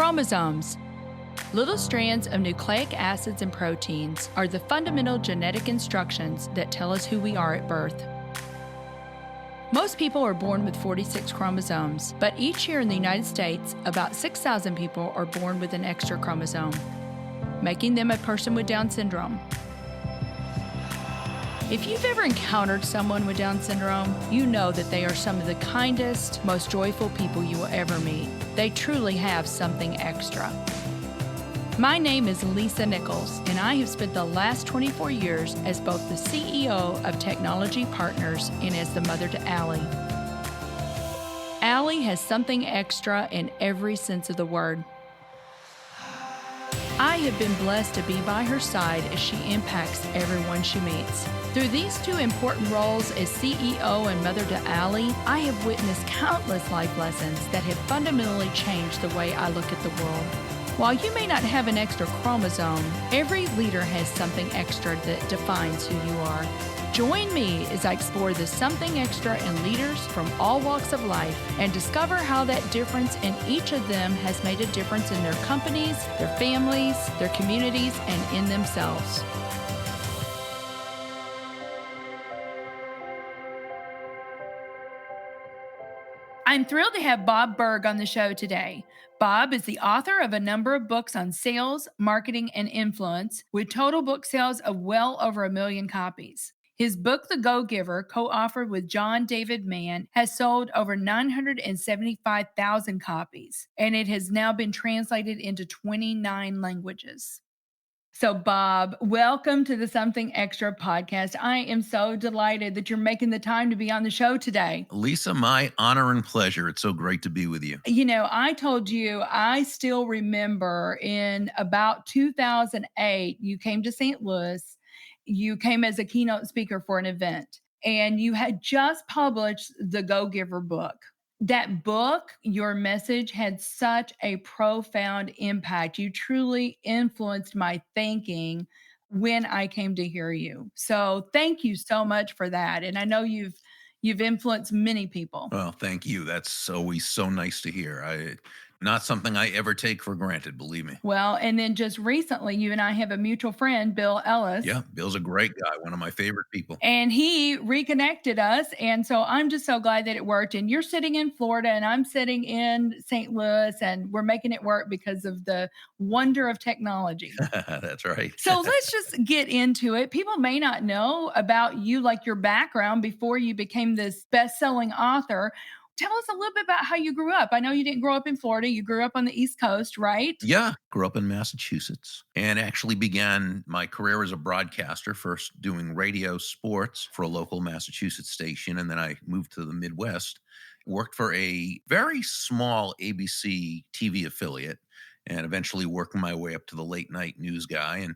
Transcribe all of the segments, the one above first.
Chromosomes. Little strands of nucleic acids and proteins are the fundamental genetic instructions that tell us who we are at birth. Most people are born with 46 chromosomes, but each year in the United States, about 6,000 people are born with an extra chromosome, making them a person with Down syndrome. If you've ever encountered someone with Down syndrome, you know that they are some of the kindest, most joyful people you will ever meet. They truly have something extra. My name is Lisa Nichols, and I have spent the last 24 years as both the CEO of Technology Partners and as the mother to Allie. Allie has something extra in every sense of the word. I have been blessed to be by her side as she impacts everyone she meets. Through these two important roles as CEO and mother to Allie, I have witnessed countless life lessons that have fundamentally changed the way I look at the world. While you may not have an extra chromosome, every leader has something extra that defines who you are. Join me as I explore the something extra in leaders from all walks of life and discover how that difference in each of them has made a difference in their companies, their families, their communities, and in themselves. I'm thrilled to have Bob Burg on the show today. Bob is the author of a number of books on sales, marketing, and influence, with total book sales of well over 1 million copies. His book, The Go-Giver, co-authored with John David Mann, has sold over 975,000 copies, and it has now been translated into 29 languages. So, Bob, welcome to the Something Extra podcast. I am so delighted that you're making the time to be on the show today. Lisa, my honor and pleasure. It's so great to be with you. You know, I told you, I still remember in about 2008, you came to St. Louis. You came as a keynote speaker for an event, and you had just published the Go-Giver book. That book, your message had such a profound impact. You truly influenced my thinking when I came to hear you. So thank you so much for that. And I know you've influenced many people. Well, thank you. That's always so nice to hear. Not something I ever take for granted, believe me. Well, and then just recently, you and I have a mutual friend, Bill Ellis. Yeah, Bill's a great guy, one of my favorite people. And he reconnected us. And so I'm just so glad that it worked. And you're sitting in Florida and I'm sitting in St. Louis, and we're making it work because of the wonder of technology. That's right. So let's just get into it. People may not know about you, like your background before you became this best-selling author. Tell us a little bit about how you grew up. I know you didn't grow up in Florida. You grew up on the East Coast, right? Yeah, grew up in Massachusetts and actually began my career as a broadcaster, first doing radio sports for a local Massachusetts station. And then I moved to the Midwest, worked for a very small ABC TV affiliate, and eventually working my way up to the late night news guy. And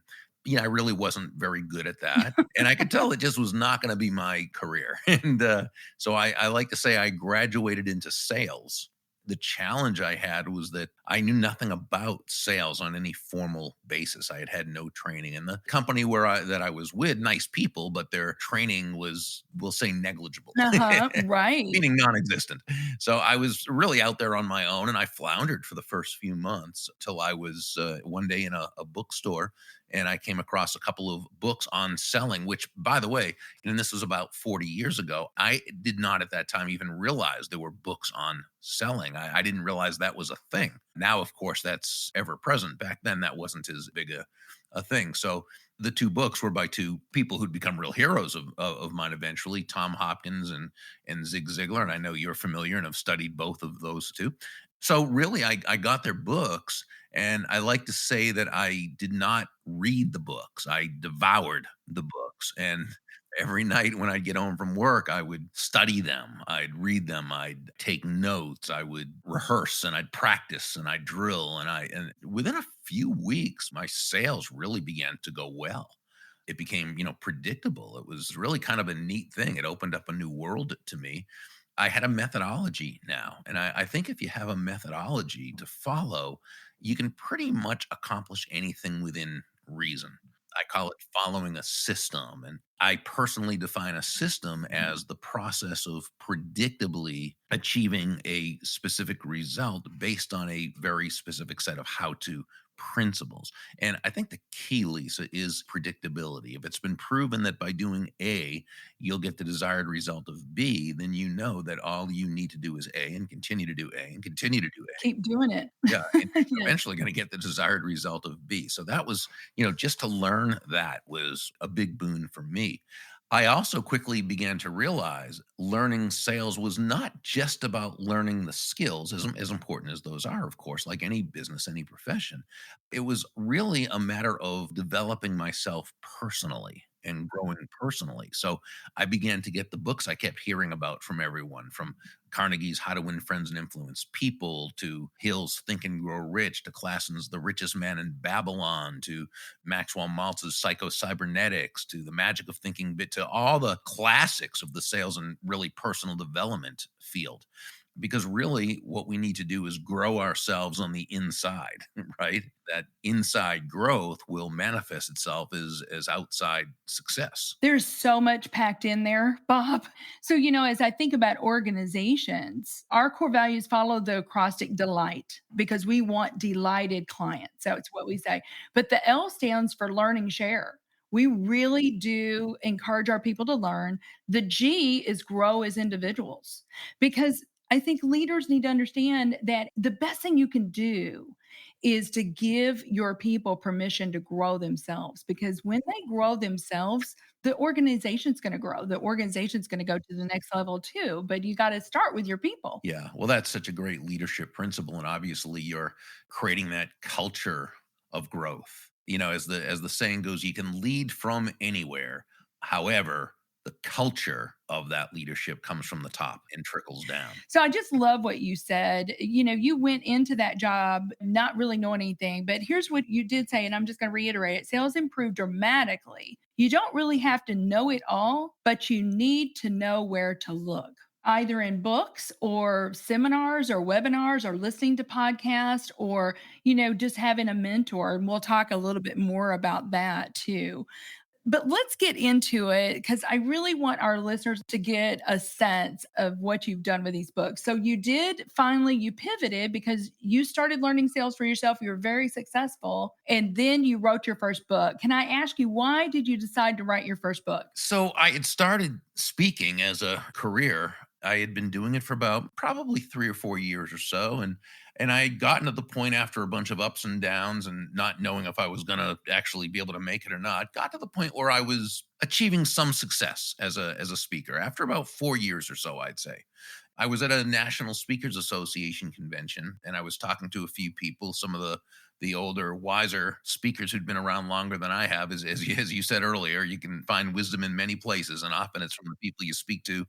I really wasn't very good at that. And I could tell it just was not going to be my career. And so I like to say I graduated into sales. The challenge I had was that I knew nothing about sales on any formal basis. I had had no training. And the company that I was with, nice people, but their training was, we'll say, negligible. Right. Meaning non-existent. So I was really out there on my own, and I floundered for the first few months till I was one day in a bookstore, and I came across a couple of books on selling, which, by the way, and this was about 40 years ago, I did not at that time even realize there were books on selling. I didn't realize that was a thing. Now, of course, that's ever present. Back then, that wasn't as big a thing. So the two books were by two people who'd become real heroes of mine eventually, Tom Hopkins and Zig Ziglar. And I know you're familiar and have studied both of those two. So really, I got their books, and I like to say that I did not read the books. I devoured the books. And every night when I'd get home from work, I would study them. I'd read them. I'd take notes. I would rehearse, and I'd practice, and I'd drill. And within a few weeks, my sales really began to go well. It became, predictable. It was really kind of a neat thing. It opened up a new world to me. I had a methodology now. And I think if you have a methodology to follow, you can pretty much accomplish anything within reason. I call it following a system. And I personally define a system as the process of predictably achieving a specific result based on a very specific set of how to principles. And I think the key, Lisa, is predictability. If it's been proven that by doing A, you'll get the desired result of B, then you know that all you need to do is A and continue to do A and continue to do A. Keep doing it. Yeah, and you're Yes. eventually gonna get the desired result of B. So that was, just to learn that was a big boon for me. I also quickly began to realize learning sales was not just about learning the skills, as important as those are, of course, like any business, any profession. It was really a matter of developing myself personally and growing personally. So I began to get the books I kept hearing about from everyone, from Carnegie's How to Win Friends and Influence People to Hill's Think and Grow Rich to Klassen's The Richest Man in Babylon to Maxwell Maltz's Psycho Cybernetics to The Magic of Thinking Bit to all the classics of the sales and really personal development field. Because really, what we need to do is grow ourselves on the inside, right? That inside growth will manifest itself as outside success. There's so much packed in there, Bob. So, as I think about organizations, our core values follow the acrostic delight because we want delighted clients. That's what we say. But the L stands for learn and share. We really do encourage our people to learn. The G is grow as individuals because I think leaders need to understand that the best thing you can do is to give your people permission to grow themselves because when they grow themselves, the organization's going to grow. The organization's going to go to the next level too, but you got to start with your people. Yeah, well, that's such a great leadership principle, and obviously, you're creating that culture of growth. As the saying goes, you can lead from anywhere. However, the culture of that leadership comes from the top and trickles down. So I just love what you said. You went into that job not really knowing anything, but here's what you did say, and I'm just going to reiterate it. Sales improved dramatically. You don't really have to know it all, but you need to know where to look. Either in books or seminars or webinars or listening to podcasts or, just having a mentor. And we'll talk a little bit more about that too. But let's get into it because I really want our listeners to get a sense of what you've done with these books. So you pivoted because you started learning sales for yourself. You were very successful. And then you wrote your first book. Can I ask you, why did you decide to write your first book? So I had started speaking as a career. I had been doing it for about probably 3 or 4 years or so, and I had gotten to the point after a bunch of ups and downs and not knowing if I was going to actually be able to make it or not. Got to the point where I was achieving some success as a speaker after about 4 years or so, I'd say. I was at a National Speakers Association convention, and I was talking to a few people, some of the older, wiser speakers who'd been around longer than I have. As you said earlier, you can find wisdom in many places, and often it's from the people you speak to,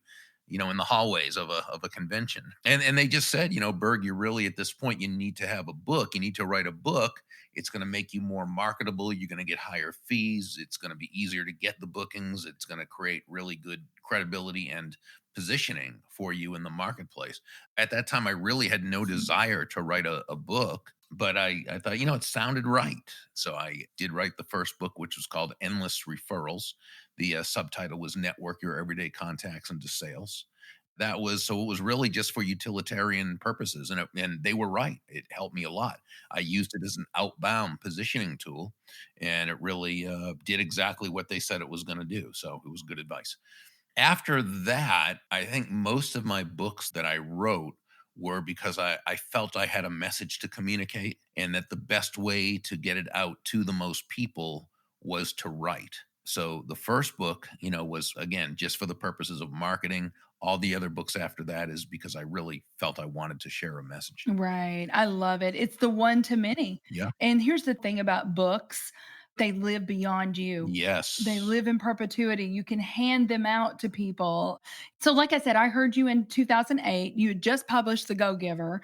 in the hallways of a convention. And they just said, Burg, you're really at this point, you need to have a book. You need to write a book. It's going to make you more marketable. You're going to get higher fees. It's going to be easier to get the bookings. It's going to create really good credibility and positioning for you in the marketplace. At that time, I really had no desire to write a book, but I thought, it sounded right. So I did write the first book, which was called Endless Referrals. The subtitle was Network Your Everyday Contacts into Sales. It was really just for utilitarian purposes. And they were right. It helped me a lot. I used it as an outbound positioning tool, and it really did exactly what they said it was going to do. So it was good advice. After that, I think most of my books that I wrote were because I felt I had a message to communicate, and that the best way to get it out to the most people was to write. So the first book, was again just for the purposes of marketing. All the other books after that is because I really felt I wanted to share a message. Right. I love it. It's the one to many. Yeah. And here's the thing about books, they live beyond you. They Yes. live in perpetuity. You can hand them out to people. So, like I said, I heard you in 2008. You had just published The Go Giver.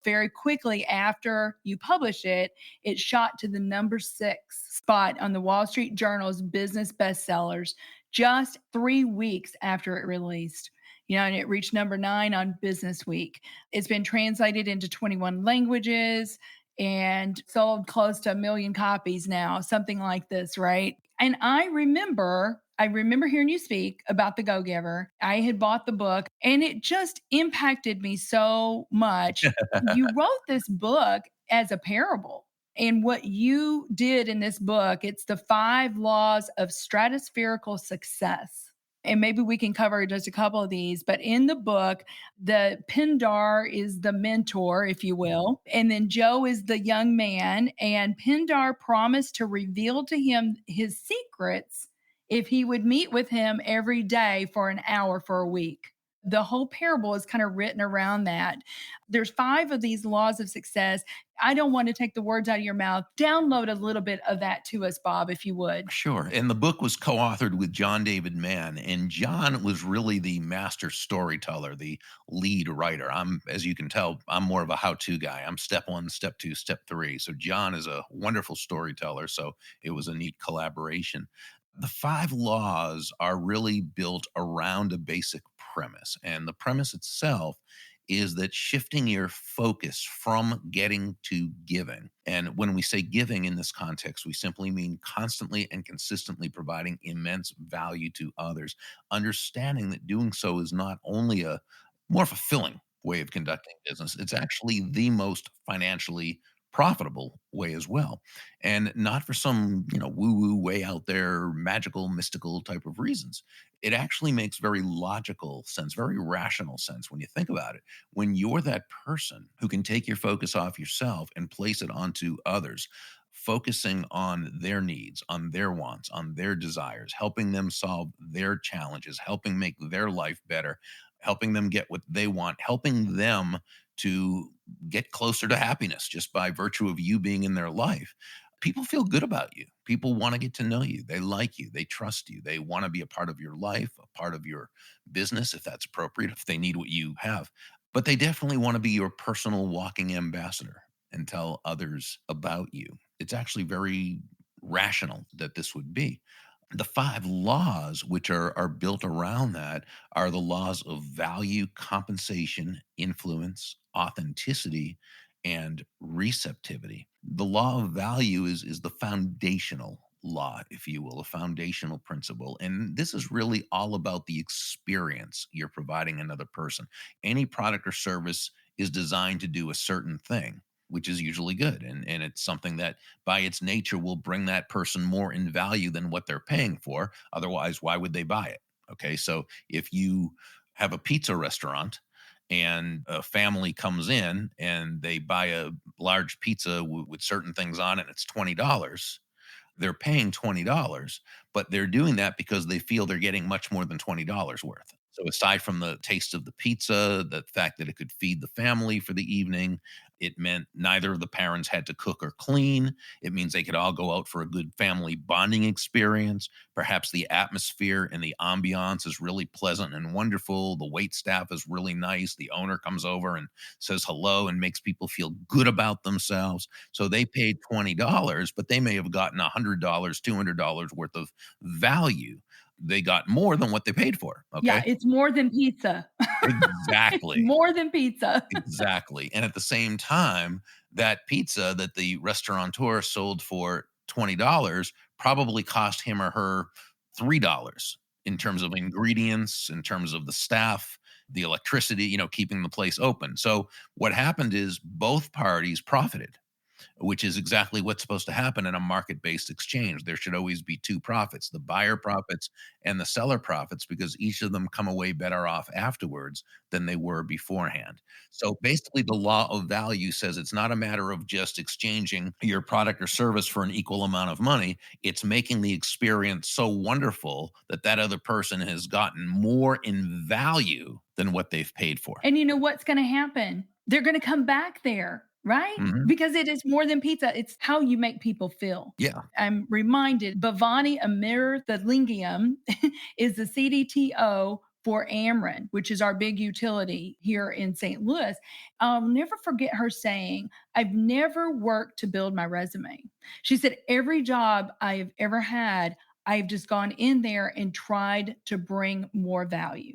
Very quickly after you published it, it shot to the number 6 spot on the Wall Street Journal's business bestsellers just 3 weeks after it released. And it reached number 9 on Business Week. It's been translated into 21 languages and sold close to 1 million copies now, something like this, right? And I remember hearing you speak about the Go Giver. I had bought the book and it just impacted me so much. You wrote this book as a parable. And what you did in this book, it's the 5 laws of stratospherical success. And maybe we can cover just a couple of these, but in the book, the Pindar is the mentor, if you will, and then Joe is the young man. And Pindar promised to reveal to him his secrets if he would meet with him every day for an hour for a week. The whole parable is kind of written around that. There's 5 of these laws of success. I don't want to take the words out of your mouth. Download a little bit of that to us, Bob, if you would. Sure. And the book was co-authored with John David Mann, and John was really the master storyteller, the lead writer. As you can tell, I'm more of a how-to guy. I'm step 1, step 2, step 3. So John is a wonderful storyteller, so it was a neat collaboration. The 5 laws are really built around a basic premise, and the premise itself is that shifting your focus from getting to giving. And when we say giving in this context, we simply mean constantly and consistently providing immense value to others, understanding that doing so is not only a more fulfilling way of conducting business, it's actually the most financially profitable way as well. And not for some, woo woo way out there, magical, mystical type of reasons. It actually makes very logical sense, very rational sense when you think about it. When you're that person who can take your focus off yourself and place it onto others, focusing on their needs, on their wants, on their desires, helping them solve their challenges, helping make their life better, helping them get what they want, helping them to get closer to happiness just by virtue of you being in their life. People feel good about you. People want to get to know you. They like you. They trust you. They want to be a part of your life, a part of your business, if that's appropriate, if they need what you have. But they definitely want to be your personal walking ambassador and tell others about you. It's actually very rational that this would be. The 5 laws which are built around that are the laws of value, compensation, influence, authenticity, and receptivity. The law of value is the foundational law, if you will, a foundational principle. And this is really all about the experience you're providing another person. Any product or service is designed to do a certain thing, which is usually good. And it's something that by its nature will bring that person more in value than what they're paying for. Otherwise, why would they buy it? Okay. So if you have a pizza restaurant and a family comes in and they buy a large pizza with certain things on it, it's $20. They're paying $20, but they're doing that because they feel they're getting much more than $20 worth. So aside from the taste of the pizza, the fact that it could feed the family for the evening, it meant neither of the parents had to cook or clean. It means they could all go out for a good family bonding experience. Perhaps the atmosphere and the ambiance is really pleasant and wonderful. The wait staff is really nice. The owner comes over and says hello and makes people feel good about themselves. So they paid $20, but they may have gotten $100, $200 worth of value. They got more than what they paid for. Yeah, Okay. it's more than pizza. It's Exactly. more than pizza. Exactly. And at the same time, that pizza that the restaurateur sold for $20 probably cost him or her $3 in terms of ingredients, in terms of the staff, the electricity, keeping the place open. So what happened is both parties profited, which is exactly what's supposed to happen in a market based exchange. There should always be 2 profits, the buyer profits and the seller profits, because each of them come away better off afterwards than they were beforehand. So basically, the law of value says it's not a matter of just exchanging your product or service for an equal amount of money. It's making the experience so wonderful that that other person has gotten more in value than what they've paid for. And you know what's going to happen? They're going to come back there, right? Mhm. Because it is more than pizza. It's how you make people feel. Yeah. I'm reminded Bhavani Amirthalingam is the CDTO for Ameren, which is our big utility here in St. Louis. I'll never forget her saying, I've never worked to build my resume. She said, every job I've ever had, I've just gone in there and tried to bring more value,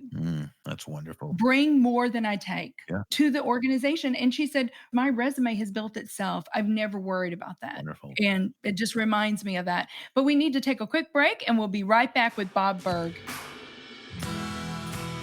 That's wonderful. bring more than I take Yeah, to the organization. And she said, my resume has built itself. I've never worried about that. wonderful. And it just reminds me of that. But we need to take a quick break and we'll be right back with Bob Burg.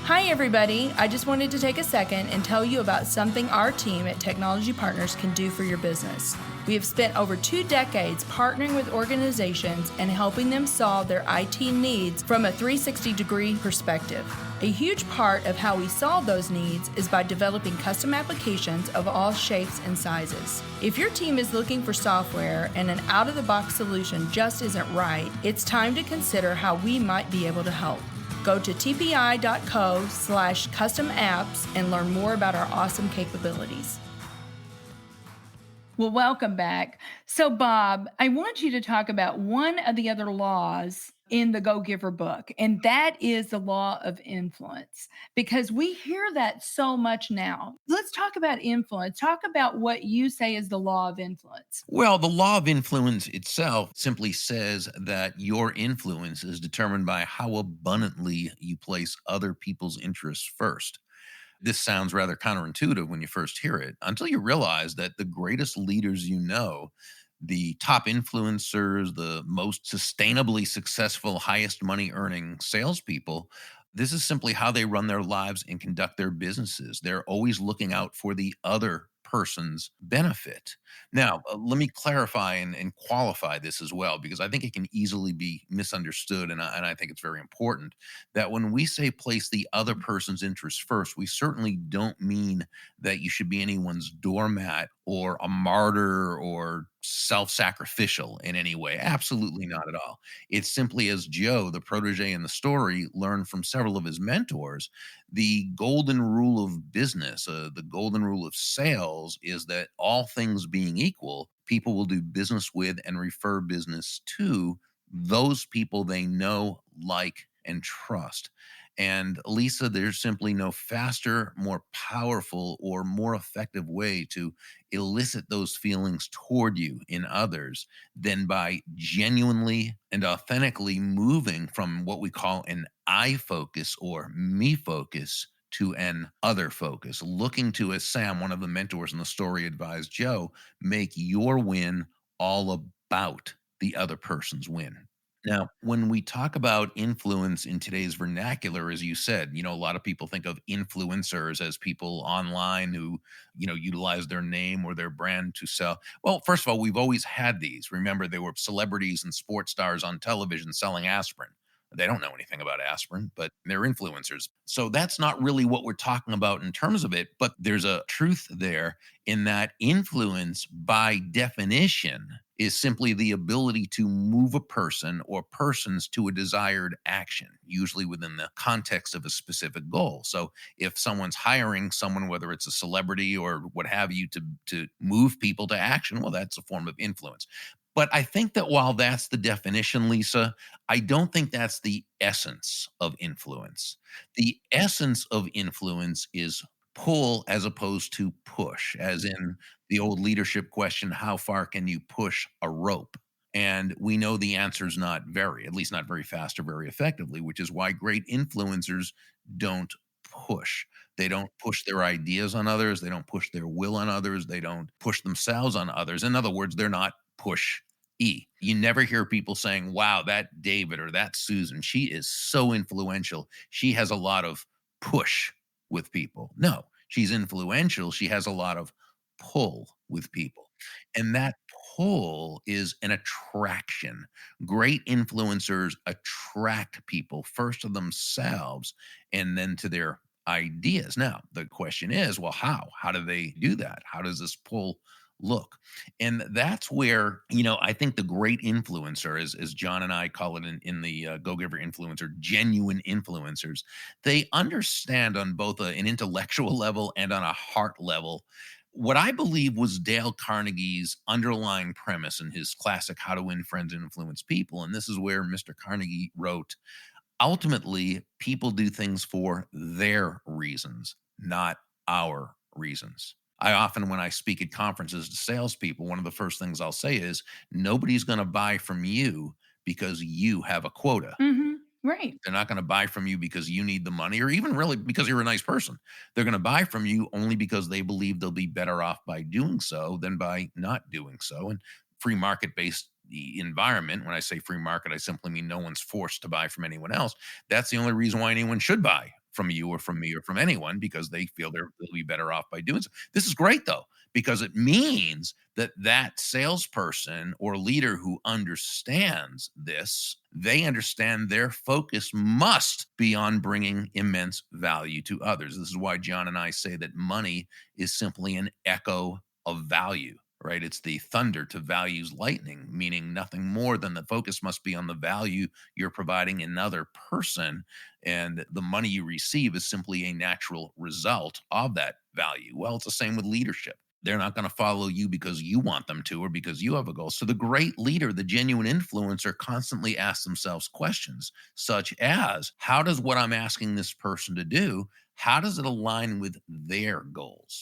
Hi, everybody. I just wanted to take a second and tell you about something our team at Technology Partners can do for your business. We have spent over 2 decades partnering with organizations and helping them solve their IT needs from a 360-degree perspective. A huge part of how we solve those needs is by developing custom applications of all shapes and sizes. If your team is looking for software and an out-of-the-box solution just isn't right, it's time to consider how we might be able to help. Go to tpi.co/custom apps and learn more about our awesome capabilities. Well, welcome back. So, Bob, I want you to talk about one of the other laws in the Go Giver book, and that is the law of influence, because we hear that so much now. Let's talk about influence. Talk about what you say is the law of influence. Well, the law of influence itself simply says that your influence is determined by how abundantly you place other people's interests first. This sounds rather counterintuitive when you first hear it, until you realize that the greatest leaders you know, the top influencers, the most sustainably successful, highest money earning salespeople, this is simply how they run their lives and conduct their businesses. They're always looking out for the other person's benefit. Now, let me clarify and qualify this as well, because I think it can easily be misunderstood. And I think it's very important that when we say place the other person's interests first, we certainly don't mean that you should be anyone's doormat or a martyr or self sacrificial in any way. Absolutely not at all. It's simply as Joe, the protege in the story, learned from several of his mentors, the golden rule of business, the golden rule of sales is that all things being equal, people will do business with and refer business to those people they know, like, and trust. And Lisa, there's simply no faster, more powerful, or more effective way to elicit those feelings toward you in others than by genuinely and authentically moving from what we call an I focus or me focus to an other focus, looking to, as Sam, one of the mentors in the story, advised Joe, make your win all about the other person's win. Now, when we talk about influence in today's vernacular, as you said, a lot of people think of influencers as people online who, utilize their name or their brand to sell. Well, first of all, we've always had these. Remember, there were celebrities and sports stars on television selling aspirin. They don't know anything about aspirin, but they're influencers. So that's not really what we're talking about in terms of it. But there's a truth there in that influence, by definition, is simply the ability to move a person or persons to a desired action, usually within the context of a specific goal. So if someone's hiring someone, whether it's a celebrity or what have you, to move people to action, well, that's a form of influence. But I think that while that's the definition, Lisa, I don't think that's the essence of influence. The essence of influence is pull as opposed to push, as in the old leadership question, how far can you push a rope? And we know the answer is not very, at least not very fast or very effectively, which is why great influencers don't push. They don't push their ideas on others. They don't push their will on others. They don't push themselves on others. In other words, they're not push E. You never hear people saying, wow, that David or that Susan, she is so influential. She has a lot of push with people. No, she's influential. She has a lot of pull with people. And that pull is an attraction. Great influencers attract people first to themselves and then to their ideas. Now, the question is, well, how? How do they do that? How does this pull look? And that's where, I think the great influencer, as John and I call it in the Go Giver influencer, genuine influencers, they understand on both an intellectual level and on a heart level what I believe was Dale Carnegie's underlying premise in his classic How to Win Friends and Influence People. And this is where Mr. Carnegie wrote, ultimately, people do things for their reasons, not our reasons. I often, when I speak at conferences to salespeople, one of the first things I'll say is, nobody's going to buy from you because you have a quota. Right. They're not going to buy from you because you need the money or even really because you're a nice person. They're going to buy from you only because they believe they'll be better off by doing so than by not doing so. And free market based environment, when I say free market, I simply mean no one's forced to buy from anyone else. That's the only reason why anyone should buy from you or from me or from anyone, because they feel they'll be better off by doing so. This is great though, because it means that that salesperson or leader who understands this, they understand their focus must be on bringing immense value to others. This is why John and I say that money is simply an echo of value, right? It's the thunder to value's lightning, meaning nothing more than the focus must be on the value you're providing another person. And the money you receive is simply a natural result of that value. Well, it's the same with leadership. They're not going to follow you because you want them to or because you have a goal. So the great leader, the genuine influencer, constantly asks themselves questions such as, how does what I'm asking this person to do, how does it align with their goals?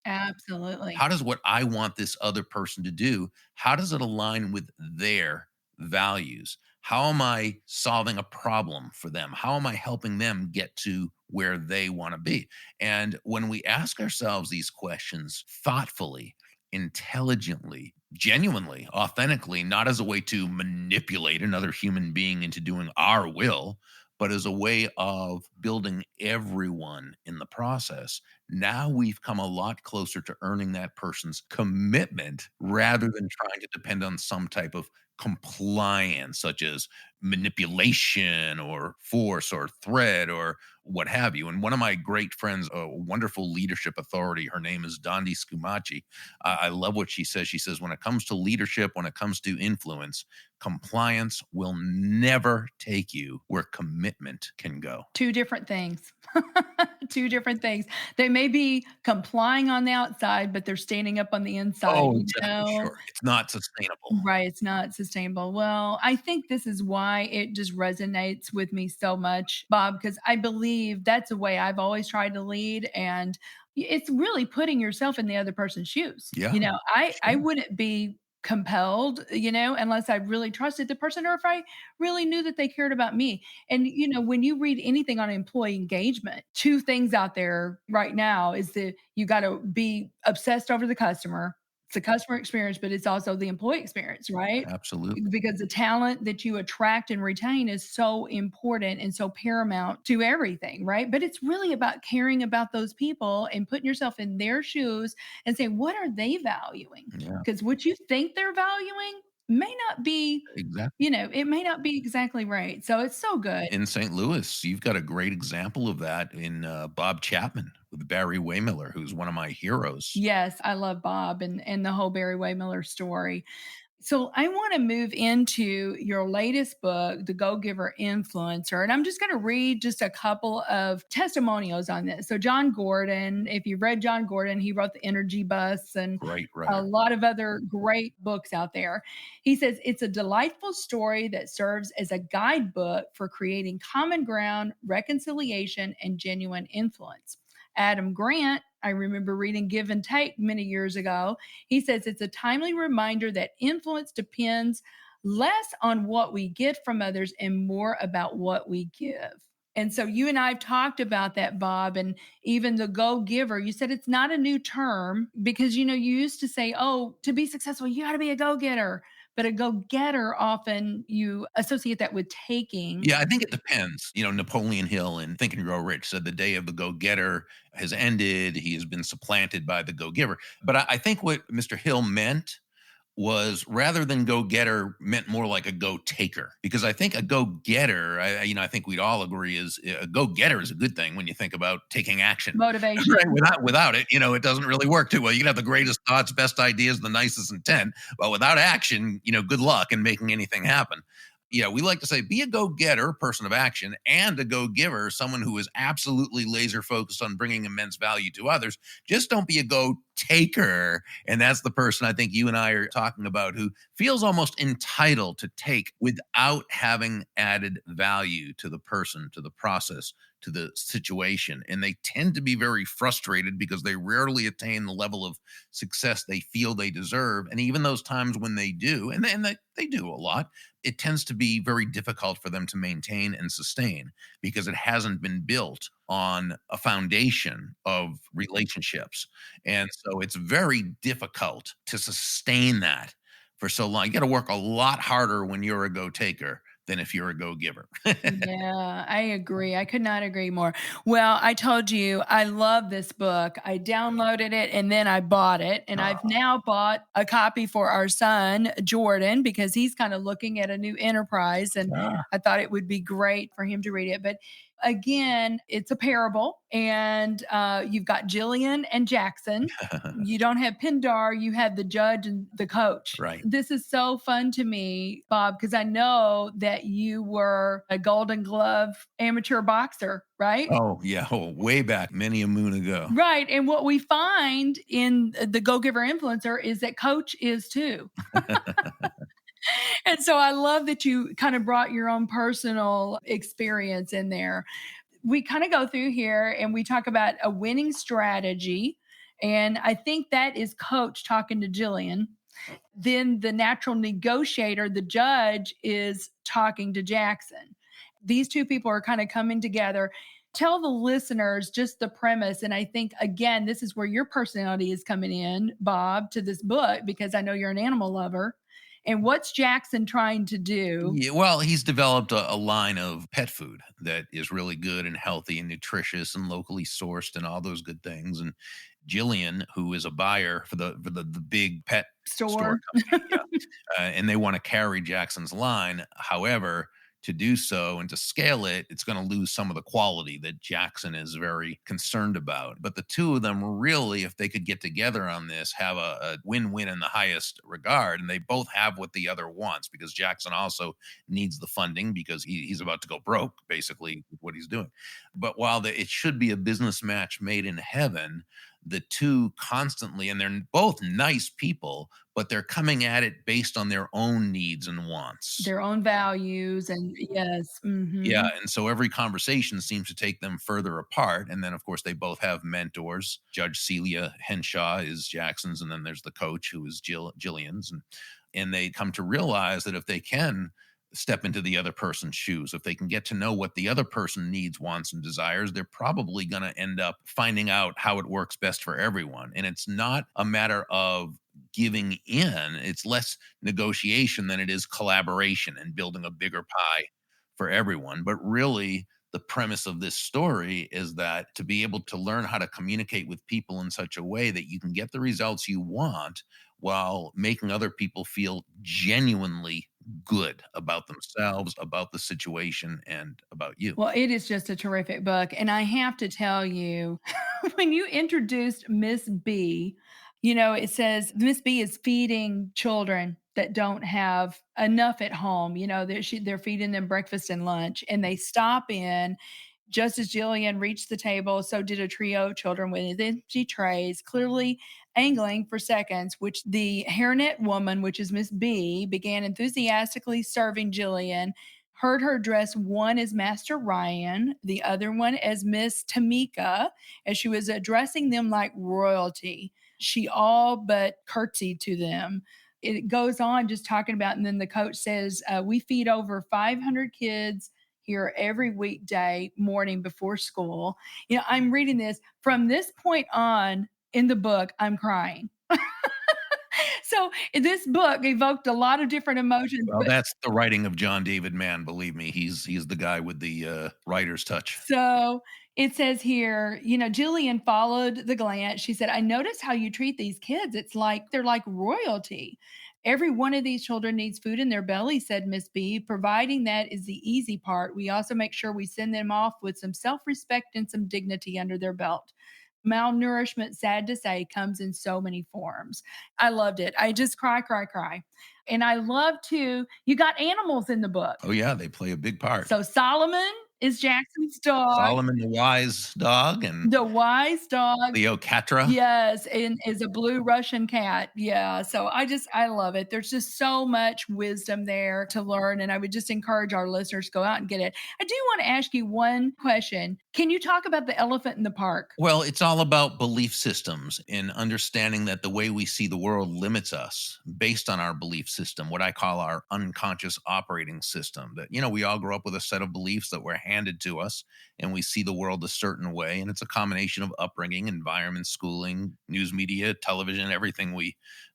Absolutely. How does what I want this other person to do, how does it align with their values? How am I solving a problem for them? How am I helping them get to where they want to be? And when we ask ourselves these questions thoughtfully, intelligently, genuinely, authentically, not as a way to manipulate another human being into doing our will, but as a way of building everyone in the process, now we've come a lot closer to earning that person's commitment rather than trying to depend on some type of compliance, such as manipulation or force or threat or what have you. And one of my great friends, a wonderful leadership authority, her name is Dondi Scumaci. I love what she says. She says, when it comes to leadership, when it comes to influence, compliance will never take you where commitment can go. Two different things. Two different things. They may be complying on the outside, but they're standing up on the inside, Oh, you exactly. know? Sure. It's not sustainable. Right, it's not sustainable. Well, I think this is why it just resonates with me so much, Bob, because I believe that's the way I've always tried to lead, and it's really putting yourself in the other person's shoes. Yeah, You know, I sure. wouldn't be compelled, unless I really trusted the person or if I really knew that they cared about me. And when you read anything on employee engagement, two things out there right now is that you got to be obsessed over the customer. It's the customer experience, but it's also the employee experience, right? Absolutely. Because the talent that you attract and retain is so important and so paramount to everything, right? But it's really about caring about those people and putting yourself in their shoes and saying, what are they valuing? Yeah, Because what you think they're valuing may not be, exactly. it may not be exactly right. So it's so good. In St. Louis, you've got a great example of that in Bob Chapman with Barry Waymiller, who's one of my heroes. Yes, I love Bob and the whole Barry Waymiller story. So I want to move into your latest book, The Go Giver Influencer. And I'm just going to read just a couple of testimonials on this. So John Gordon, if you've read John Gordon, he wrote The Energy Bus and Great a writer. lot of other great books out there. He says it's a delightful story that serves as a guidebook for creating common ground, reconciliation, and genuine influence. Adam Grant, I remember reading Give and Take many years ago. He says it's a timely reminder that influence depends less on what we get from others and more about what we give. And so you and I have talked about that, Bob, and even the go giver. You said it's not a new term because, you used to say, oh, to be successful, you got to be a go getter. But a go getter, often you associate that with taking. Yeah, I think it depends. Napoleon Hill in Think and Grow Rich said the day of the go getter has ended. He has been supplanted by the go giver. But I think what Mr. Hill meant was rather than go getter meant more like a go taker, because I think a go getter, I think we'd all agree, is a go getter is a good thing when you think about taking action. Motivation. Right? Without it, it doesn't really work too well. You can have the greatest thoughts, best ideas, the nicest intent, but without action, good luck in making anything happen. Yeah, we like to say be a go-getter, person of action, and a go-giver, someone who is absolutely laser focused on bringing immense value to others. Just don't be a go-taker. And that's the person I think you and I are talking about, who feels almost entitled to take without having added value to the person, to the process, to the situation. And they tend to be very frustrated because they rarely attain the level of success they feel they deserve. And even those times when they do, and they do a lot, it tends to be very difficult for them to maintain and sustain because it hasn't been built on a foundation of relationships. And so it's very difficult to sustain that for so long. You got to work a lot harder when you're a go taker than if you're a go giver. Yeah, I agree. I could not agree more. Well, I told you I love this book. I downloaded it and then I bought it. And I've now bought a copy for our son, Jordan, because he's kind of looking at a new enterprise. And I thought it would be great for him to read it. But again, it's a parable, and you've got Jillian and Jackson. You don't have Pindar, you have the judge and the coach. Right. This is so fun to me, Bob, because I know that you were a Golden Glove amateur boxer, right? Oh, yeah. Oh, way back, many a moon ago. Right. And what we find in the Go Giver Influencer is that Coach is too. And so I love that you kind of brought your own personal experience in there. We kind of go through here and we talk about a winning strategy. And I think that is Coach talking to Jillian. Then the natural negotiator, the judge, is talking to Jackson. These two people are kind of coming together. Tell the listeners just the premise. And I think, again, this is where your personality is coming in, Bob, to this book, because I know you're an animal lover. And what's Jackson trying to do? Yeah, well, he's developed a line of pet food that is really good and healthy and nutritious and locally sourced and all those good things. And Jillian, who is a buyer for the big pet store company, and they want to carry Jackson's line. However, to do so and to scale it, it's going to lose some of the quality that Jackson is very concerned about. But the two of them really, if they could get together on this, have a win-win in the highest regard. And they both have what the other wants, because Jackson also needs the funding because he's about to go broke, basically, with what he's doing. But while it should be a business match made in heaven, the two constantly, and they're both nice people, but they're coming at it based on their own needs and wants, their own values. And yes. Yeah. And so every conversation seems to take them further apart. And then, of course, they both have mentors. Judge Celia Henshaw is Jackson's, and then there's the coach, who is Jillian's. And they come to realize that if they can step into the other person's shoes, if they can get to know what the other person needs, wants, and desires, they're probably going to end up finding out how it works best for everyone. And it's not a matter of giving in. It's less negotiation than it is collaboration and building a bigger pie for everyone. But really, the premise of this story is that to be able to learn how to communicate with people in such a way that you can get the results you want while making other people feel genuinely good about themselves, about the situation, and about you. Well, it is just a terrific book. And I have to tell you, when you introduced Miss B, it says Miss B is feeding children that don't have enough at home. They're feeding them breakfast and lunch, and they stop in. Just as Jillian reached the table, so did a trio of children with empty trays, clearly angling for seconds, which the hairnet woman, which is Miss B, began enthusiastically serving Jillian, heard her address one as Master Ryan, the other one as Miss Tamika, as she was addressing them like royalty. She all but curtsied to them. It goes on just talking about, and then the coach says, we feed over 500 kids here every weekday morning before school. I'm reading this. From this point on in the book, I'm crying. So this book evoked a lot of different emotions. Well, that's the writing of John David Mann. Believe me, he's the guy with the writer's touch. So it says here, Jillian followed the glance. She said, I notice how you treat these kids. It's like they're like royalty. Every one of these children needs food in their belly, said Miss B. Providing that is the easy part. We also make sure we send them off with some self-respect and some dignity under their belt. Malnourishment, sad to say, comes in so many forms. I loved it. I just cry. And I love too, you got animals in the book. Oh, yeah, they play a big part. So Solomon is Jackson's dog. Solomon, the wise dog, and the wise dog. Cleopatra. Yes, and is a blue Russian cat. Yeah, so I love it. There's just so much wisdom there to learn, and I would just encourage our listeners to go out and get it. I do want to ask you one question. Can you talk about the elephant in the park? Well, it's all about belief systems and understanding that the way we see the world limits us based on our belief system, what I call our unconscious operating system. That, we all grow up with a set of beliefs that were handed to us, and we see the world a certain way. And it's a combination of upbringing, environment, schooling, news media, television, everything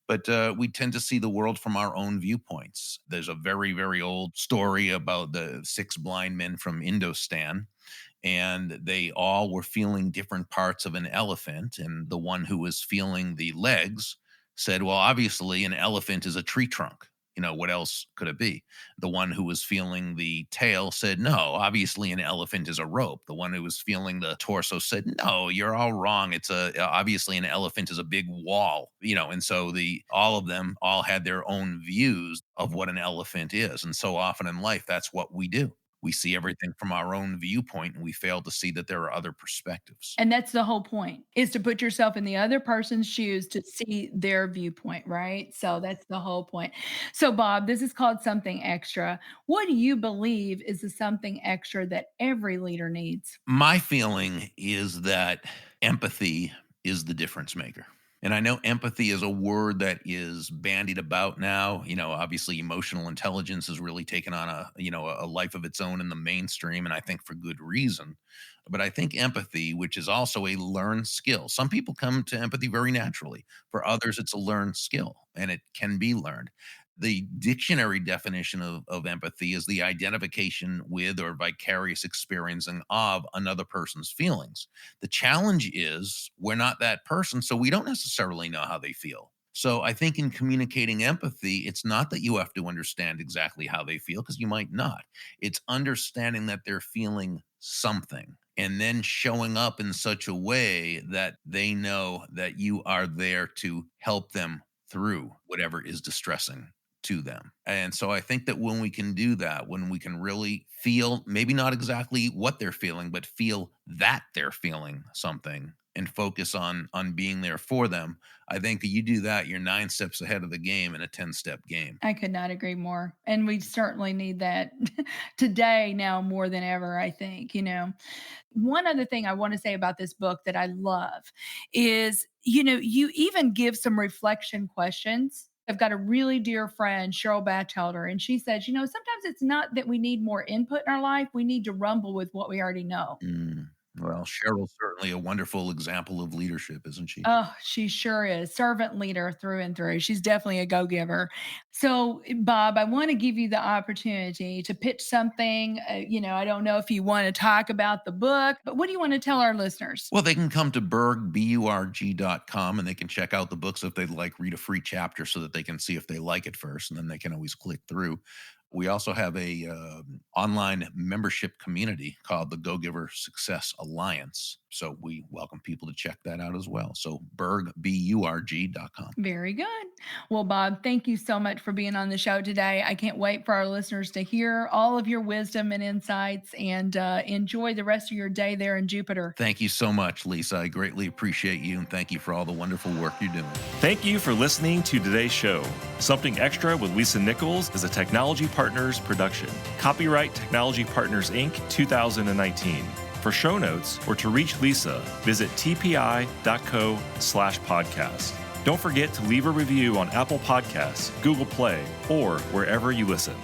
but we tend to see the world from our own viewpoints. There's a very, very old story about the six blind men from Indostan, and they all were feeling different parts of an elephant. And the one who was feeling the legs said, well, obviously, an elephant is a tree trunk. What else could it be? The one who was feeling the tail said, no, obviously, an elephant is a rope. The one who was feeling the torso said, no, you're all wrong. Obviously an elephant is a big wall, and so all of them all had their own views of what an elephant is. And so often in life, that's what we do. We see everything from our own viewpoint, and we fail to see that there are other perspectives. And that's the whole point, is to put yourself in the other person's shoes to see their viewpoint, right? So that's the whole point. So, Bob, this is called Something Extra. What do you believe is the something extra that every leader needs? My feeling is that empathy is the difference maker. And I know empathy is a word that is bandied about now. Obviously emotional intelligence has really taken on a life of its own in the mainstream, and I think for good reason. But I think empathy, which is also a learned skill, some people come to empathy very naturally. For others, it's a learned skill, and it can be learned. The dictionary definition of empathy is the identification with or vicarious experiencing of another person's feelings. The challenge is we're not that person, so we don't necessarily know how they feel. So I think in communicating empathy, it's not that you have to understand exactly how they feel, because you might not. It's understanding that they're feeling something and then showing up in such a way that they know that you are there to help them through whatever is distressing to them. And so I think that when we can do that, when we can really feel, maybe not exactly what they're feeling, but feel that they're feeling something and focus on being there for them, I think that you do that, you're 9 steps ahead of the game in a 10-step game. I could not agree more. And we certainly need that today now more than ever, I think. One other thing I want to say about this book that I love is, you even give some reflection questions. I've got a really dear friend, Cheryl Batchelder, and she says, sometimes it's not that we need more input in our life. We need to rumble with what we already know. Well, Cheryl's certainly a wonderful example of leadership, isn't she? Oh, she sure is. Servant leader through and through. She's definitely a go-giver. So, Bob, I want to give you the opportunity to pitch something. I don't know if you want to talk about the book, but what do you want to tell our listeners? Well, they can come to Burg, Burg.com, and they can check out the books if they'd like, read a free chapter so that they can see if they like it first, and then they can always click through. We also have a online membership community called the Go-Giver Success Alliance. So we welcome people to check that out as well. So Burg, Burg.com. Very good. Well, Bob, thank you so much for being on the show today. I can't wait for our listeners to hear all of your wisdom and insights, and enjoy the rest of your day there in Jupiter. Thank you so much, Lisa. I greatly appreciate you, and thank you for all the wonderful work you're doing. Thank you for listening to today's show. Something Extra with Lisa Nichols is a Technology Partners production. Copyright Technology Partners, Inc., 2019. For show notes or to reach Lisa, visit tpi.co/podcast. Don't forget to leave a review on Apple Podcasts, Google Play, or wherever you listen.